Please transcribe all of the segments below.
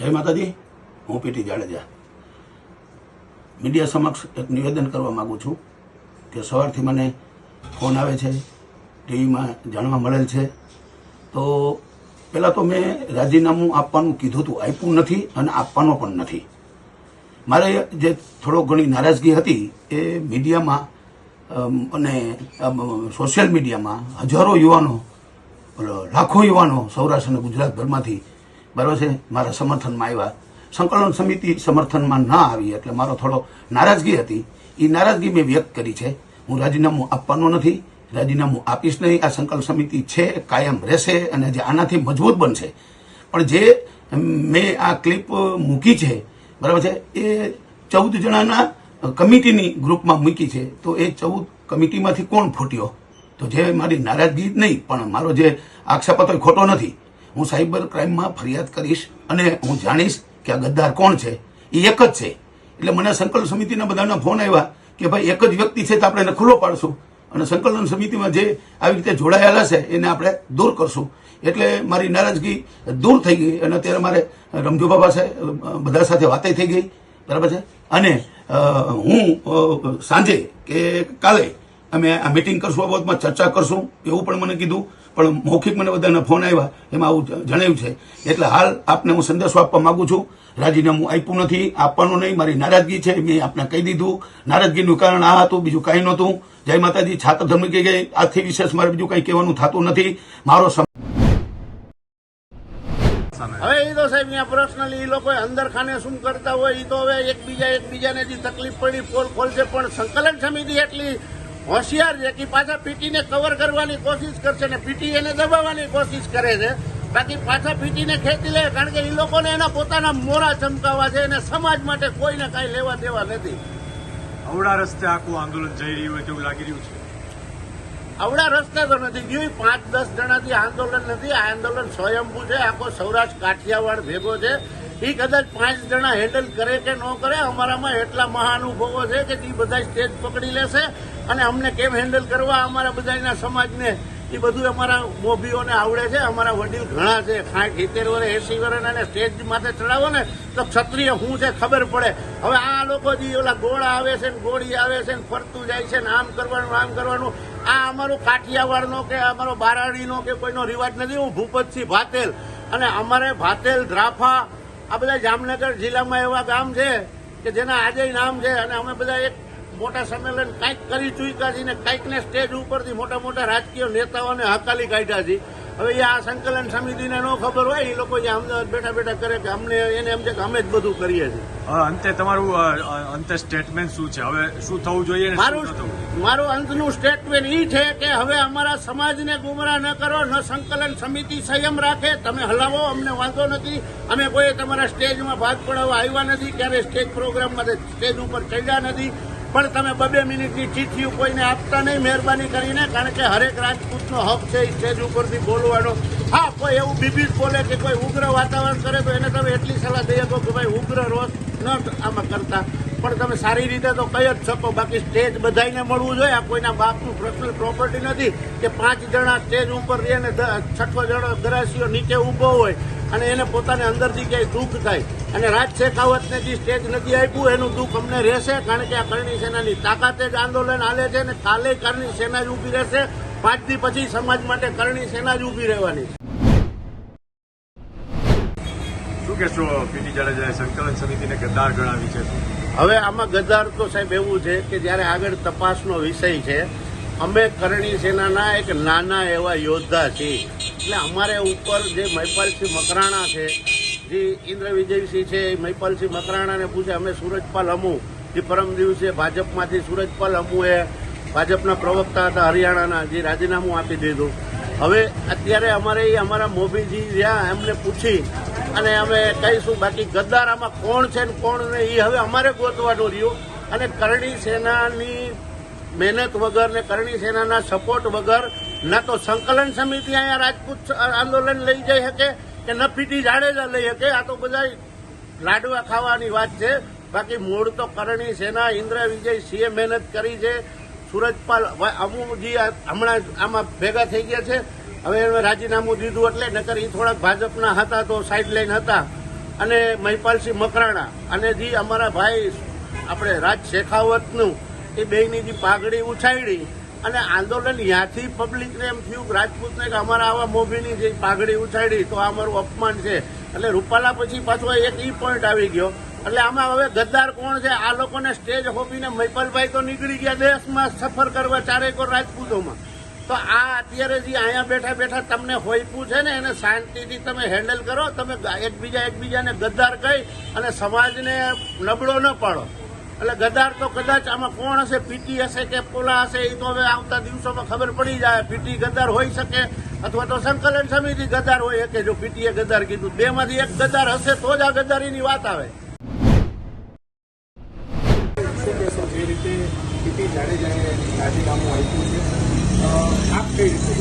જય માતાજી, હું પીટી જાડેજા મીડિયા સમક્ષ એક નિવેદન કરવા માગું છું કે સવારથી મને ફોન આવે છે, ટીવીમાં જાણવા મળેલ છે. તો પહેલાં તો મેં રાજીનામું આપવાનું કીધું હતું, આપ્યું નથી અને આપવાનો પણ નથી. મારે જે થોડો ઘણી નારાજગી હતી એ મીડિયામાં અને સોશિયલ મીડિયામાં હજારો યુવાનો, લાખો યુવાનો સૌરાષ્ટ્ર અને ગુજરાતભરમાંથી બરાબર છે મારા સમર્થનમાં આવ્યા. સંકલન સમિતિ સમર્થનમાં ના આવી એટલે મારો થોડો નારાજગી હતી, એ નારાજગી મેં વ્યક્ત કરી છે. હું રાજીનામું આપવાનો નથી, રાજીનામું આપીશ નહીં. આ સંકલન સમિતિ છે, કાયમ રહેશે અને જે આનાથી મજબૂત બનશે. પણ જે મેં આ ક્લિપ મૂકી છે બરાબર છે એ 14 જણાના કમિટીની ગ્રુપમાં મૂકી છે. તો એ 14 કમિટીમાંથી કોણ ફૂટ્યો? તો જે મારી નારાજગી નહીં પણ મારો જે આક્ષેપ હતો એ ખોટો નથી. હું સાયબર ક્રાઇમમાં ફરિયાદ કરીશ અને હું જાણીશ કે આ ગદ્દાર કોણ છે. એ એક જ છે. એટલે મને સંકલન સમિતિના બધાના ફોન આવ્યા કે ભાઈ એક જ વ્યક્તિ છે તો આપણે એને ખુલ્લો પાડશું અને સંકલન સમિતિમાં જે આવી રીતે જોડાયેલા છે એને આપણે દૂર કરશું. એટલે મારી નારાજગી દૂર થઈ ગઈ અને અત્યારે મારે રમજુ બાબા છે બધા સાથે વાતે થઈ ગઈ બરાબર છે. અને હું સાંજે કે કાલે અમે આ મિટિંગ કરશું, આ બાબતમાં ચર્ચા કરશું એવું પણ મને કીધું. પણ મૌખિક મને બધાના ફોન આવ્યા એમાં આવું જણાવ્યું છે. એટલે હાલ આપને હું સંદેશો આપવા માંગુ છું, રાજીનામું આપ્યું નથી, આપવાનું નહીં. મારી નારાજગી છે, મેં આપને કહી દીધું. નારાજગીનું કારણ આ હતું, બીજું કાંઈ નહોતું. જય માતાજી. છાત્ર ધર્મ કહી ગઈ, આથી વિશેષ મારે બીજું કંઈ કહેવાનું થતું નથી. મારો હવે એ તો સાહેબ અહીંયા પર્સનલી એ લોકો અંદર ખાને શું કરતા હોય એ તો હવે એકબીજાને જે તકલીફ પડી પોલ ખોલશે. પણ સંકલન સમિતિ એટલી હોશિયાર છે કે પાછા પીટીને કવર કરવાની કોશિશ કરશે ને પીટી એને દબાવવાની કોશિશ કરે છે. બાકી પાછા પીટીને ખેંચી લે, કારણ કે એ લોકોને એના પોતાના મોરા ચમકાવવા છે અને સમાજ માટે કોઈને કાંઈ લેવા દેવા નથી. અવડા રસ્તે આખું આંદોલન જઈ રહ્યું હોય તેવું લાગી રહ્યું છે. આવડા રસ્તે તો નથી ગયું. 5-10 જણાથી આંદોલન નથી. આ આંદોલન સ્વયંભૂ છે, આખો સૌરાષ્ટ્ર કાઠિયાવાડ ભેગો છે. એ કદાચ 5 જણા હેન્ડલ કરે કે ન કરે, અમારામાં એટલા મહાનુભવો છે કે એ બધા સ્ટેજ પકડી લેશે અને અમને કેમ હેન્ડલ કરવા અમારા બધાના સમાજને એ બધું અમારા મોભીઓને આવડે છે. અમારા વડીલ ઘણા છે, 70 વર્ષ 80 વર્ષના સ્ટેજ માથે ચડાવો ને તો ક્ષત્રિય શું છે ખબર પડે. હવે આ લોકો જે ઓલા ગોળા આવે છે ને ગોળી આવે છે ને ફરતું જાય છે ને આમ કરવાનું આ અમારું કાઠિયાવાડનો કે અમારો બારાડીનો કે કોઈનો રિવાજ નથી. હું ભૂપતસિંહ ભાતેલ અને અમારે ભાતેલ, ધ્રાફા આ બધા જામનગર જિલ્લામાં એવા ગામ છે કે જેના આજે નામ છે. અને અમે બધા એક મોટા સંમેલન કંઈક કરી ચૂક્યા છીએ ને કંઈકને સ્ટેજ ઉપરથી મોટા રાજકીય નેતાઓને હકાલી કાઢ્યા છે. હવે એ આ સંકલન સમિતિને ન ખબર હોય, એ લોકો જે અમદાવાદ બેઠા કરે કે અમને એને એમ છે કે અમે જ બધું કરીએ છીએ. અંતે તમારું અંતે સ્ટેટમેન્ટ શું છે? હવે શું થવું જોઈએ? મારું અંતનું સ્ટેટમેન્ટ એ છે કે હવે અમારા સમાજને ગુમરાહ ન કરો, ન સંકલન સમિતિ સંયમ રાખે. તમે હલાવો, અમને વાંધો નથી. અમે કોઈ તમારા સ્ટેજમાં ભાગ પડાવવા આવ્યા નથી, ક્યારે સ્ટેજ પ્રોગ્રામમાં સ્ટેજ ઉપર ચડ્યા નથી. પણ તમે 2 મિનિટની ચિઠ્ઠીઓ કોઈને આપતા નહીં મહેરબાની કરીને, કારણ કે હરેક રાજપૂતનો હક છે સ્ટેજ ઉપરથી બોલવાનો. હા, કોઈ એવું બીબીજ બોલે કે કોઈ ઉગ્ર વાતાવરણ કરે તો એને તમે એટલી સલાહ દઈ શકો કે ભાઈ ઉગ્ર રોષ ન આમાં કરતા, પણ તમે સારી રીતે તો કહી જ શકો. બાકી સ્ટેજ બધાને મળવું જોઈએ. આ કોઈના બાપનું પર્સનલ પ્રોપર્ટી નથી કે 5 જણા સ્ટેજ ઉપર રહે અને 6 જણા ગરાસીઓ નીચે ઊભો હોય અને એને પોતાને અંદરથી ક્યાંય દુઃખ થાય. અને રાજ શેખાવતને જે સ્ટેજ નથી આપ્યું એનું દુઃખ અમને રહેશે, કારણ કે આ કરણી સેનાની તાકાતે જ આંદોલન હાલે છે અને કાલે કરણી સેના જ ઊભી રહેશે. 5 દી પછી સમાજ માટે કરણી સેના જ ઊભી રહેવાની. શું કહેશો? પીટી જાડેજાએ સંકલન સમિતિને ગદ્દાર ગણાવી છે. હવે આમાં ગદ્દાર તો સાહેબ એવું છે કે જ્યારે આગળ તપાસનો વિષય છે. અમે કરણી સેનાના એક નાના એવા યોદ્ધા છીએ. એટલે અમારે ઉપર જે મહિપાલસિંહ મકરાણા છે, જે ઇન્દ્ર વિજયસિંહ છે, મહિપાલસિંહ મકરાણાને પૂછે. અમે સુરજપાલ અમુ જે પરમ દિવસે ભાજપમાંથી સુરજપાલ અમુએ ભાજપના પ્રવક્તા હતા હરિયાણાના, જે રાજીનામું આપી દીધું. હવે અત્યારે અમારે અમારા મોભીજી જ્યાં એમને પૂછી અને અમે કહીશું. બાકી ગદ્દાર આમાં કોણ છે ને કોણ નહીં એ હવે અમારે ગોતવાનું રહ્યું. અને કરણી સેનાની મહેનત વગર ને કરણી સેનાના સપોર્ટ વગર ના તો સંકલન સમિતિ અહીંયા રાજપૂત આંદોલન લઈ જઈ શકે કે ન પીટી જાડેજા લઈ શકે. આ તો બધા લાડવા ખાવાની વાત છે. બાકી મૂળ તો કરણી સેના, ઇન્દ્ર વિજય સિંહે મહેનત કરી છે. સુરજપાલ અમુજી હમણાં આમાં ભેગા થઈ ગયા છે. હવે એને રાજીનામું દીધું એટલે નકર એ થોડાક ભાજપના હતા તો સાઇડ લાઈન હતા. અને મહિપાલસિંહ મકરાણા અને જે અમારા ભાઈ આપણે રાજ શેખાવતનું એ બેયની જે પાઘડી ઉછાળી અને આંદોલન ત્યાંથી પબ્લિકને એમ થયું રાજપૂતને કે અમારા આવા મોભીની જે પાઘડી ઉછાળી તો આ અમારું અપમાન છે. એટલે રૂપાલા પછી પાછો એક ઈ પોઈન્ટ આવી ગયો. એટલે આમાં હવે ગદ્દાર કોણ છે? આ લોકોને સ્ટેજ હોપીને મહિપાલભાઈ તો નીકળી ગયા દેશમાં સફર કરવા ચારેકોર રાજપૂતોમાં. તો આ અત્યારે જે અહીંયા બેઠા બેઠા તમને હોઈપું છે ને એને શાંતિથી તમે હેન્ડલ કરો. તમે એકબીજાને ગદ્દાર કહી અને સમાજને નબળો ન પાડો. એટલે ગદ્દાર તો કદાચ આમાં કોણ હશે? પીટી હશે કે પોલા હશે? એ તો હવે આવતા દિવસોમાં ખબર પડી જાય. પીટી ગદ્દાર હોઈ શકે અથવા તો સંકલન સમિતિ ગદ્દાર હોય શકે. જો પીટીએ ગદ્દાર કીધું, બેમાંથી એક ગદ્દાર હશે તો જ આ ગદ્દારીની વાત આવે. જે રીતે પીટી જાડેજાએ રાજીનામું આપ્યું છે, આપ કઈ રીતે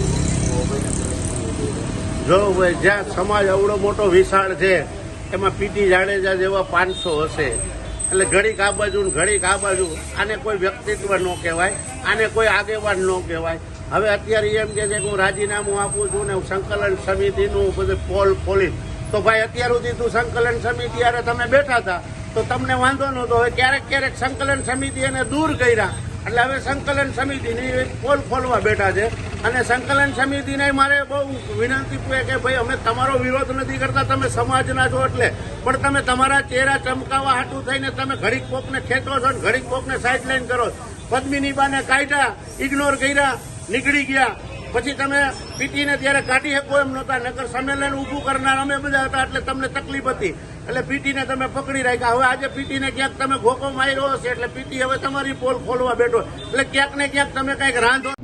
જો ભાઈ, જ્યાં સમાજ અવડો મોટો વિશાળ છે એમાં પીટી જાડેજા જેવા 500 હશે. એટલે ઘડીક આ બાજુ ને ઘડીક આ બાજુ. આને કોઈ વ્યક્તિત્વ ન કહેવાય, આને કોઈ આગેવાન ન કહેવાય. હવે અત્યારે એમ કે છે કે હું રાજીનામું આપું છું ને હું સંકલન સમિતિનું બધું પોલ ખોલીશ. તો ભાઈ અત્યાર સુધી તું સંકલન સમિતિ યારે તમે બેઠા હતા તો તમને વાંધો નહોતો. હવે ક્યારેક સંકલન સમિતિ એને દૂર કર્યા એટલે હવે સંકલન સમિતિની પોલ ખોલવા બેઠા છે. અને સંકલન સમિતિને મારે બહુ વિનંતી પૂરે કે ભાઈ અમે તમારો વિરોધ નથી કરતા, તમે સમાજના છો એટલે, પણ તમે તમારા ચહેરા ચમકાવવા હાટું થઈને તમે ઘડીક કોકને ખેંચો છો ને ઘડીક કોકને સાઇડલાઇન કરો. પદ્મિની બાને કાઢ્યા, ઇગ્નોર કર્યા, નીકળી ગયા. પછી તમે પીટીને ત્યારે કાઢી શકો એમ નહોતા, નકર સંમેલન ઊભું કરનાર અમે બધા હતા એટલે તમને તકલીફ હતી. એટલે પીટીને તમે પકડી રાખ્યા. હવે આજે પીટીને ક્યાંક તમે ઘોકો માર્યો હશે એટલે પીટી હવે તમારી પોલ ખોલવા બેઠો. એટલે ક્યાંક ને ક્યાંક તમે કંઈક રાંધો